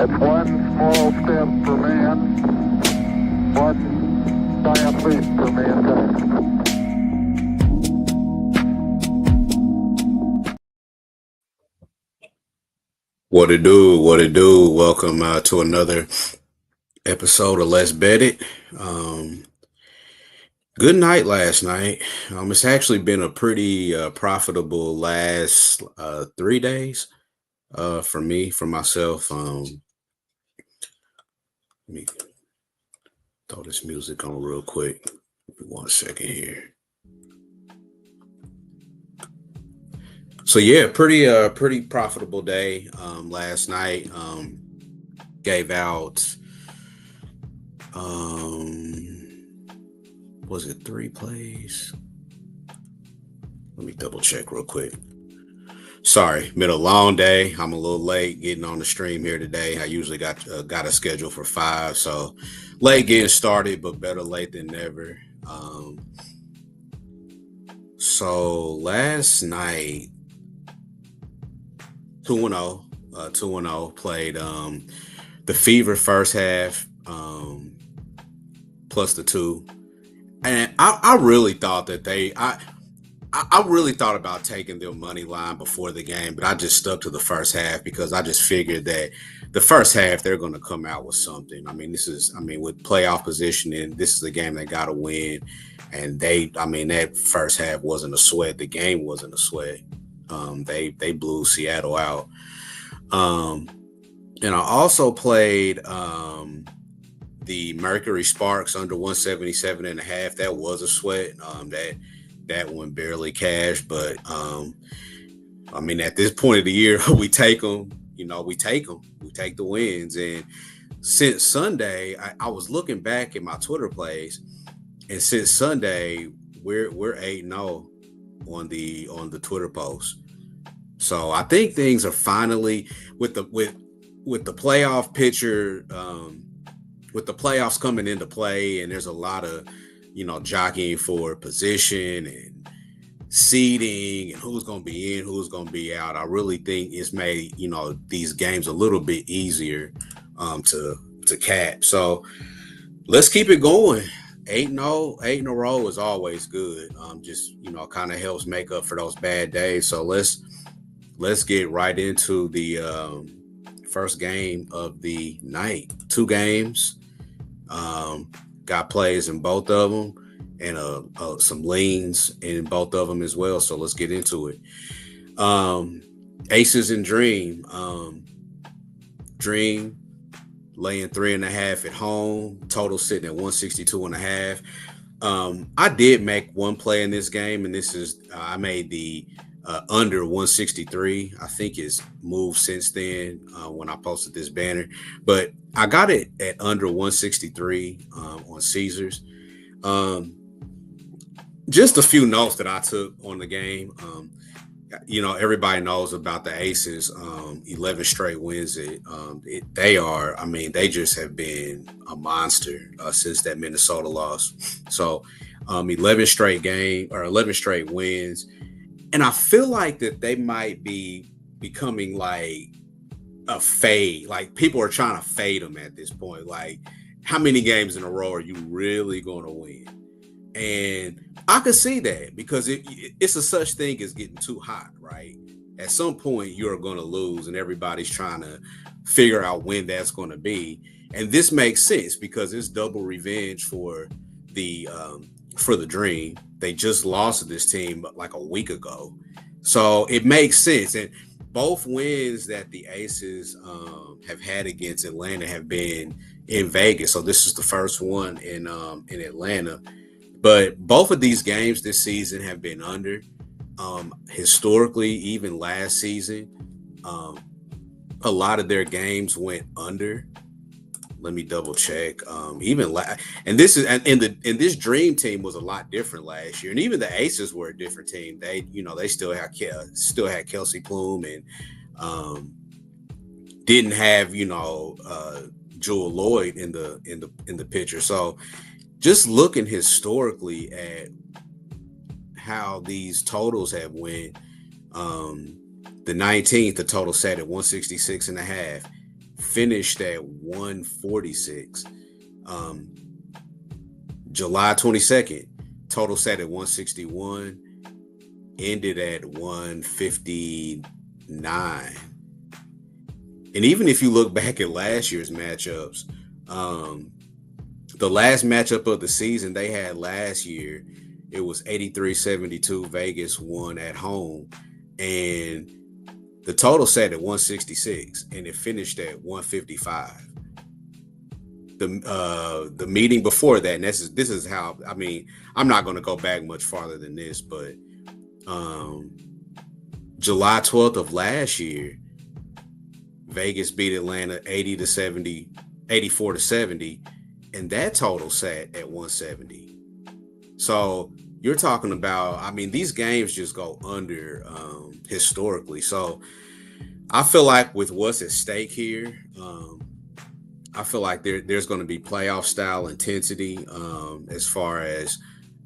It's one small step for man, one giant leap for mankind. What it do? What it do? Welcome to another episode of Let's Bet It. Um, Good night last night. It's actually been a pretty profitable last 3 days for me, for myself. Let me throw this music on real quick. Give me 1 second here. So yeah, pretty profitable day last night. Gave out was it 3 plays? Let me double check real quick. Sorry, been a long day. I'm a little late getting on the stream here today. I usually got a schedule for 5, so late getting started, but better late than never. So last night, 2-0, 2-0 played the Fever first half plus the 2, and I really thought that I really thought about taking their money line before the game, but I just stuck to the first half because I just figured that the first half they're going to come out with something. With playoff positioning, this is a game they got to win, and that first half wasn't a sweat. The game wasn't a sweat. They blew Seattle out. And I also played the Mercury Sparks under 177.5. That was a sweat. That one barely cashed, but at this point of the year, we take them. We take them. We take the wins. And since Sunday, I was looking back at my Twitter plays, and since Sunday, we're 8-0 on the Twitter post. So I think things are finally with the playoff picture, with the playoffs coming into play, and there's a lot of jockeying for position and seeding and who's going to be in, who's going to be out. I really think it's made, these games a little bit easier to cap. So let's keep it going. 8-0, 8 in a row is always good. Just kind of helps make up for those bad days. So let's get right into the first game of the night. 2 games. Got plays in both of them, and some leans in both of them as well. So let's get into it. Aces and Dream. Dream laying 3.5 at home. Total sitting at 162.5. I did make one play in this game, and this is I made the under 163. I think it's moved since then when I posted this banner, but I got it at under 163 on Caesars. Just a few notes that I took on the game. Everybody knows about the Aces, 11 straight wins. They just have been a monster since that Minnesota loss. So 11 straight wins. And I feel like that they might be becoming like a fade. Like people are trying to fade them at this point. Like, how many games in a row are you really going to win? And I could see that because it's a such thing as getting too hot, right? At some point, you're going to lose, and everybody's trying to figure out when that's going to be. And this makes sense because it's double revenge for the Dream. They just lost to this team like a week ago. So it makes sense. And both wins that the Aces have had against Atlanta have been in Vegas. So this is the first one in Atlanta. But both of these games this season have been under. Historically, even last season, a lot of their games went under. Let me double check. And this Dream team was a lot different last year, and even the Aces were a different team. They still had Kelsey Plume and didn't have Jewel Lloyd in the picture. So just looking historically at how these totals have went, the 19th, the total set at 166.5. finished at 146. July 22nd, total set at 161, ended at 159. And even if you look back at last year's matchups, the last matchup of the season they had last year, it was 83-72. Vegas won at home. And the total set at 166, and it finished at 155. The meeting before that, and this is how, I mean, I'm not going to go back much farther than this, but July 12th of last year, Vegas beat Atlanta 84-70, and that total sat at 170. So you're talking about, I mean, these games just go under historically. So I feel like with what's at stake here, I feel like there's going to be playoff style intensity as far as,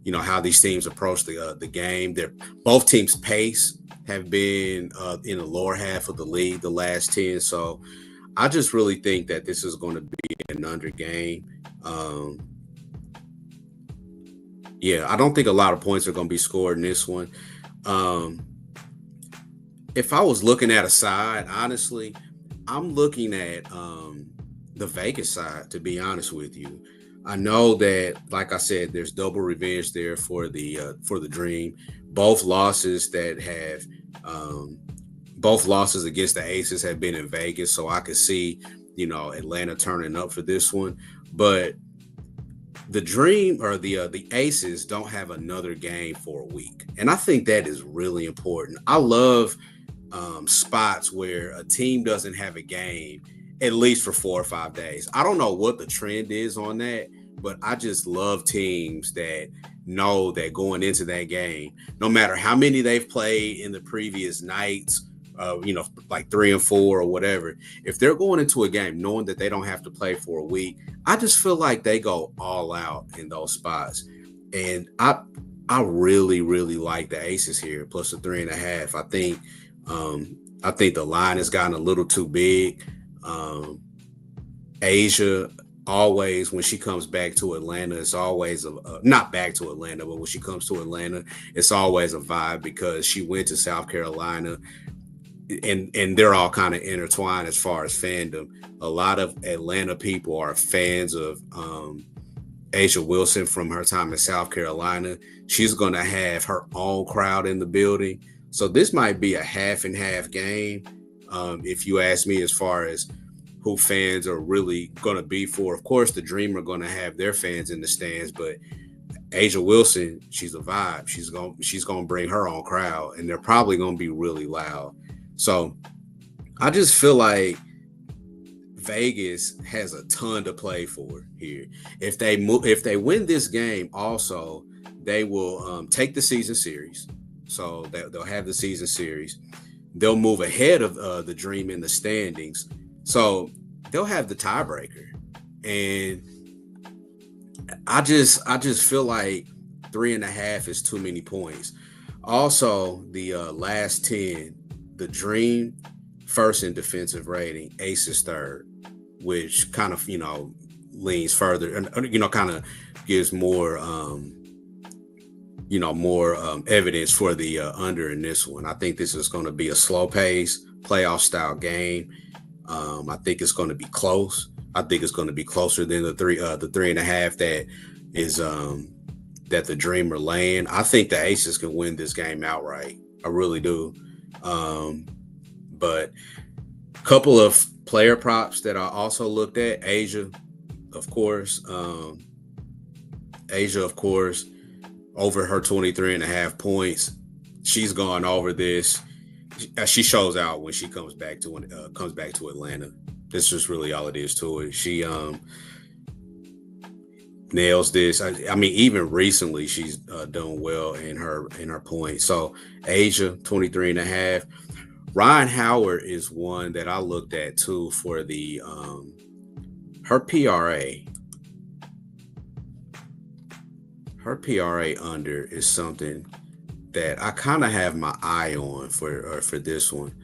you know, how these teams approach the game. Both teams' pace have been in the lower half of the league the last 10. So I just really think that this is going to be an under game. Yeah, I don't think a lot of points are going to be scored in this one. If I was looking at a side, honestly, I'm looking at the Vegas side, to be honest with you. I know that, like I said, there's double revenge there for the Dream. Both losses against the Aces have been in Vegas, so I could see, you know, Atlanta turning up for this one. But the Dream or the Aces don't have another game for a week, and I think that is really important. I love spots where a team doesn't have a game at least for 4 or 5 days. I don't know what the trend is on that, but I just love teams that know that going into that game, no matter how many they've played in the previous nights, you know, like 3 and 4 or whatever, if they're going into a game knowing that they don't have to play for a week, I just feel like they go all out in those spots. And I really, really like the Aces here, plus the 3.5. I think the line has gotten a little too big. Asia always, when she comes back to Atlanta, it's always not back to Atlanta, but when she comes to Atlanta, it's always a vibe because she went to South Carolina, and they're all kind of intertwined as far as fandom. A lot of Atlanta people are fans of A'ja Wilson from her time in South Carolina. She's going to have her own crowd in the building. So this might be a half and half game. If you ask me, as far as who fans are really going to be for, of course, the Dream are going to have their fans in the stands, but A'ja Wilson, she's a vibe. She's going to bring her own crowd, and they're probably going to be really loud. So I just feel like Vegas has a ton to play for here. If they win this game, also they will take the season series. So they'll have the season series. They'll move ahead of the Dream in the standings. So they'll have the tiebreaker. And I just feel like 3.5 is too many points. Also, the last 10, the Dream first in defensive rating, Aces third, which kind of, you know, leans further and, you know, kind of gives more evidence for the under in this one. I think this is going to be a slow pace playoff style game. I think it's going to be close. I think it's going to be closer than the 3.5 that is that the Dream are laying. I think the Aces can win this game outright. I really do. But a couple of player props that I also looked at. A'ja, of course, over her 23.5 points. She's gone over this. She shows out when she comes back to Atlanta. That's just really all it is to it. She nails this. I mean, even recently, she's done well in her points. So A'ja 23.5. Rhyne Howard is one that I looked at too for the her PRA. Her PRA under is something that I kind of have my eye on for this one.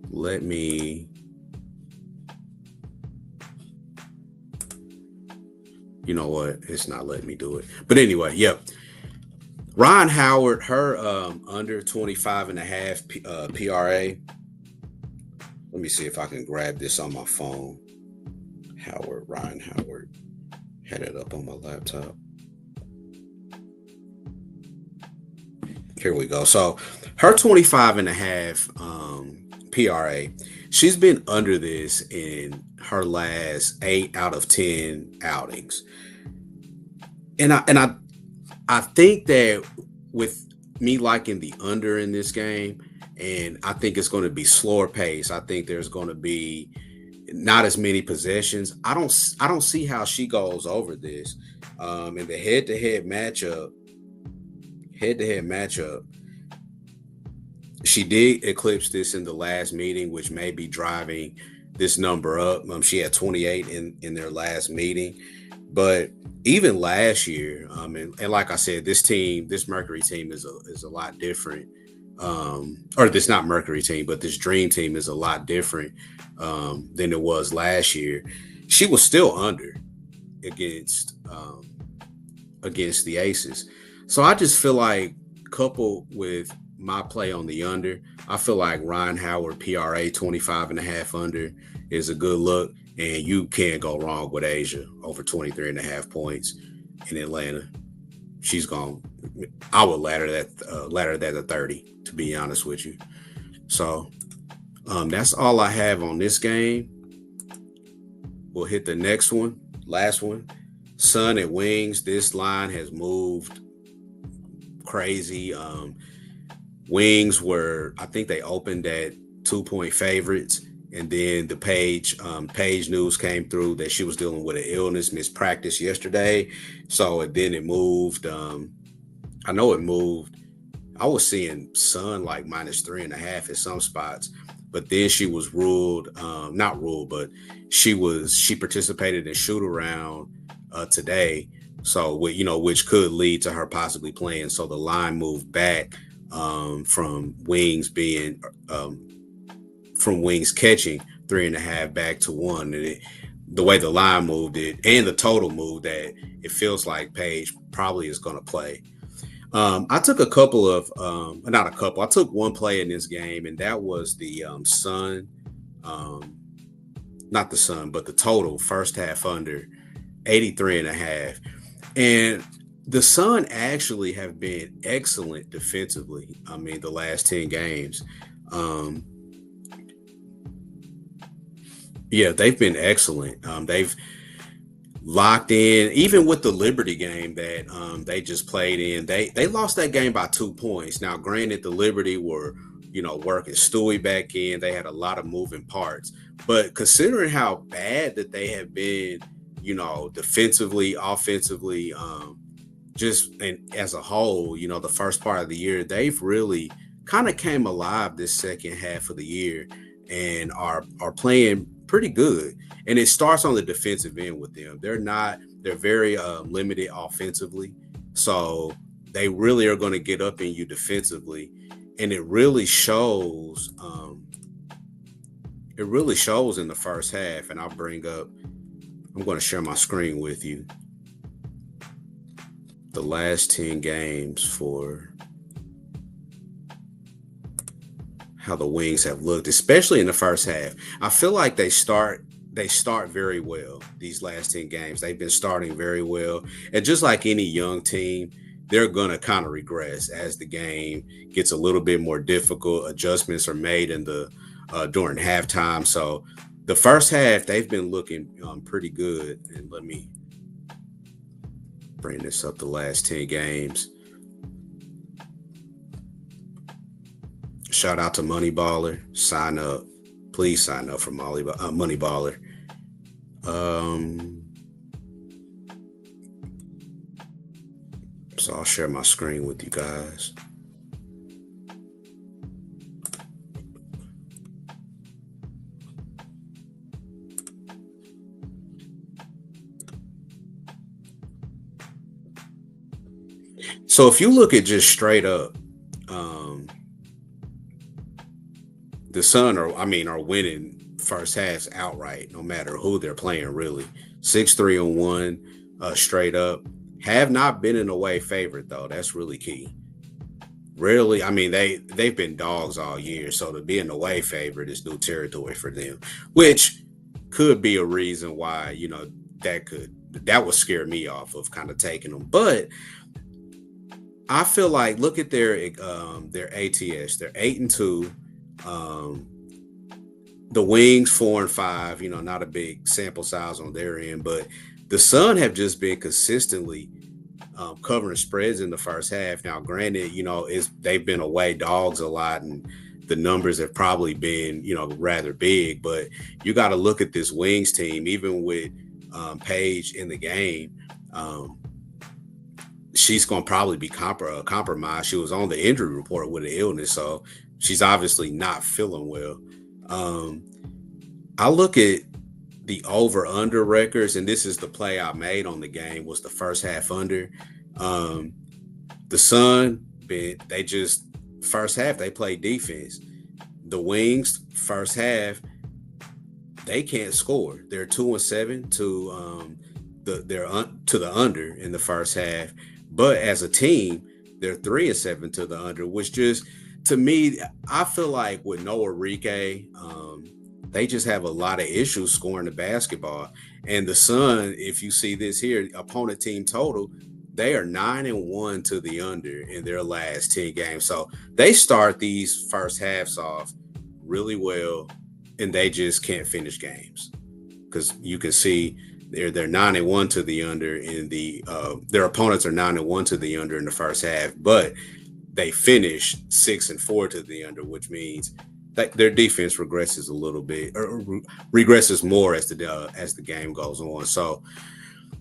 Let me You know what? It's not letting me do it. But anyway, yep. Ryan Howard, her under 25 and a half PRA. Let me see if I can grab this on my phone. Ryan Howard. Had it up on my laptop. Here we go. So her 25 and a half PRA, she's been under this in her last 8 out of 10 outings. And I think that with me liking the under in this game, and I think it's going to be slower pace. I think there's going to be not as many possessions. I don't see how she goes over this. In the head-to-head matchup, she did eclipse this in the last meeting, which may be driving this number up. She had 28 in their last meeting, but even last year, and like I said, this Mercury team is a lot different. Or this not Mercury team, but this Dream team is a lot different than it was last year. She was still under against the Aces. So I just feel like, coupled with my play on the under, I feel like Ryan Howard PRA 25 and a half under is a good look. And you can't go wrong with A'ja over 23 and a half points in Atlanta. She's gone. I would ladder that to 30, to be honest with you. So that's all I have on this game. We'll hit the next one, last one. Sun at Wings. This line has moved crazy. Wings were, I think they opened at 2-point favorites. And then the Paige news came through that she was dealing with an illness, missed practice yesterday. So then it moved. I know it moved. I was seeing Sun like -3.5 at some spots, but then she was not ruled, but she participated in shoot around today. So which could lead to her possibly playing. So the line moved back from Wings catching 3.5 back to 1. And the way the line moved it and the total moved, that it feels like Paige probably is going to play. I took I took one play in this game, and that was the Sun, not the Sun, but the total first half under 83.5. And the Sun actually have been excellent defensively. I mean, the last 10 games. Yeah, they've been excellent. They've locked in, even with the Liberty game that they just played in. They lost that game by 2 points. Now, granted, the Liberty were, working Stewie back in. They had a lot of moving parts. But considering how bad that they have been, defensively, offensively, and as a whole, the first part of the year, they've really kind of came alive this second half of the year and are playing pretty good. And it starts on the defensive end with them. They're very limited offensively. So they really are going to get up in you defensively. And it really shows. It really shows in the first half. And I'm going to share my screen with you. The last 10 games for how the Wings have looked, especially in the first half. I feel like they start very well these last 10 games. They've been starting very well. And just like any young team, they're going to kind of regress as the game gets a little bit more difficult. Adjustments are made during halftime. So the first half, they've been looking pretty good. And let me bring this up the last 10 games. Shout out to Moneyballer. Sign up. Please sign up for Moneyballer. So I'll share my screen with you guys. So if you look at just straight up, the Sun are winning first halves outright, no matter who they're playing, really. 6-3-1. straight up. Have not been an away favorite though. That's really key. Rarely, I mean, they've been dogs all year, so to be an away favorite is new territory for them, which could be a reason why, you know, that would scare me off of kind of taking them. But I feel like, look at their ATS. They're 8-2. The Wings 4-5. You know, not a big sample size on their end, but the Sun have just been consistently covering spreads in the first half. Now, granted, you know, they've been away dogs a lot, and the numbers have probably been, you know, rather big. But you got to look at this Wings team, even with Paige in the game. She's going to probably be compromised. She was on the injury report with an illness, so she's obviously not feeling well. I look at the over-under records, and this is the play I made on the game, was the first half under. The Sun, first half, they play defense. The Wings, first half, they can't score. They're 2-7 to the under in the first half. But as a team, they're 3-7 to the under, which just, to me, I feel like with Noah Rike, they just have a lot of issues scoring the basketball. And the Sun, if you see this here, opponent team total, they are 9-1 to the under in their last 10 games. So they start these first halves off really well, and they just can't finish games. Because you can see they're 9-1 to the under in their opponents are 9-1 to the under in the first half, but they finish 6-4 to the under, which means that their defense regresses a little bit, or regresses more as the game goes on. So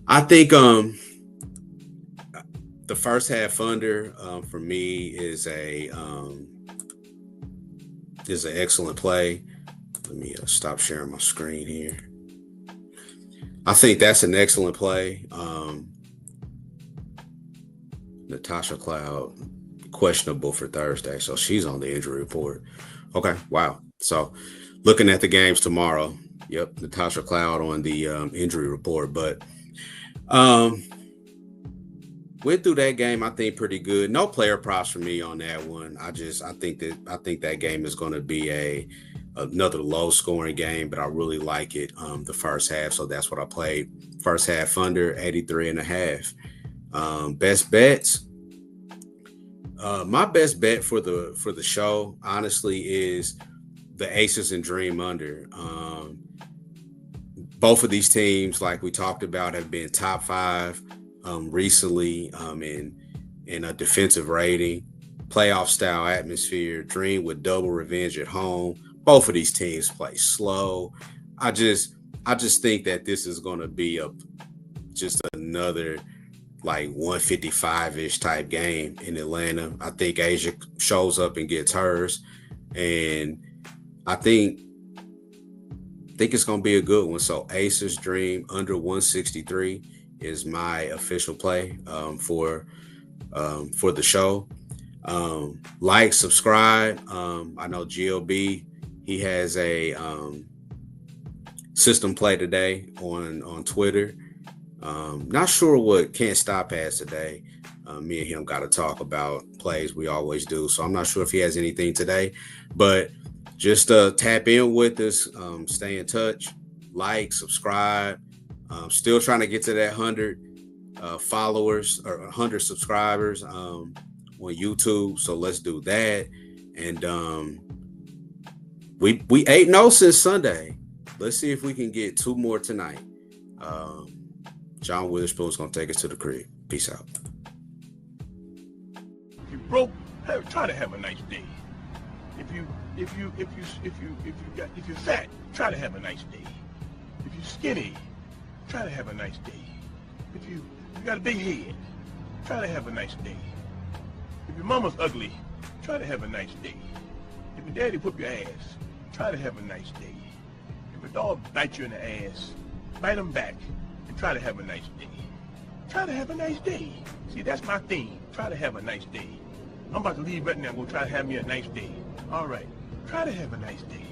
I think the first half under for me is an excellent play. Let me stop sharing my screen here. I think that's an excellent play. Natasha Cloud, questionable for Thursday, so she's on the injury report. Okay, wow. So looking at the games tomorrow, yep, Natasha Cloud on the injury report. But went through that game, I think, pretty good. No player props for me on that one. I think that game is going to be another low scoring game, but I really like it the first half, so that's what I played. First half under 83.5. Best bets. My best bet for the show, honestly, is the Aces and Dream under. Both of these teams, like we talked about, have been top 5 recently in a defensive rating, playoff style atmosphere. Dream with double revenge at home. Both of these teams play slow. I just think that this is going to be just another like 155-ish type game in Atlanta. I think Asia shows up and gets hers, and I think it's going to be a good one. So Aces Dream under 163 is my official play for the show. Like, subscribe. I know GLB, he has a system play today on Twitter. Not sure what Can't Stop has today. Me and him got to talk about plays. We always do. So I'm not sure if he has anything today, but just tap in with us. Stay in touch. Like, subscribe. Still trying to get to that 100 followers or 100 subscribers on YouTube. So let's do that. And we 8-0 since Sunday. Let's see if we can get 2 more tonight. John Witherspoon's gonna take us to the crib. Peace out. If you broke, try to have a nice day. If you're fat, try to have a nice day. If you're skinny, try to have a nice day. If you got a big head, try to have a nice day. If your mama's ugly, try to have a nice day. If your daddy whoop your ass, try to have a nice day. If a dog bites you in the ass, bite him back and try to have a nice day. Try to have a nice day. See, that's my theme. Try to have a nice day. I'm about to leave right now and go try to have me a nice day. All right. Try to have a nice day.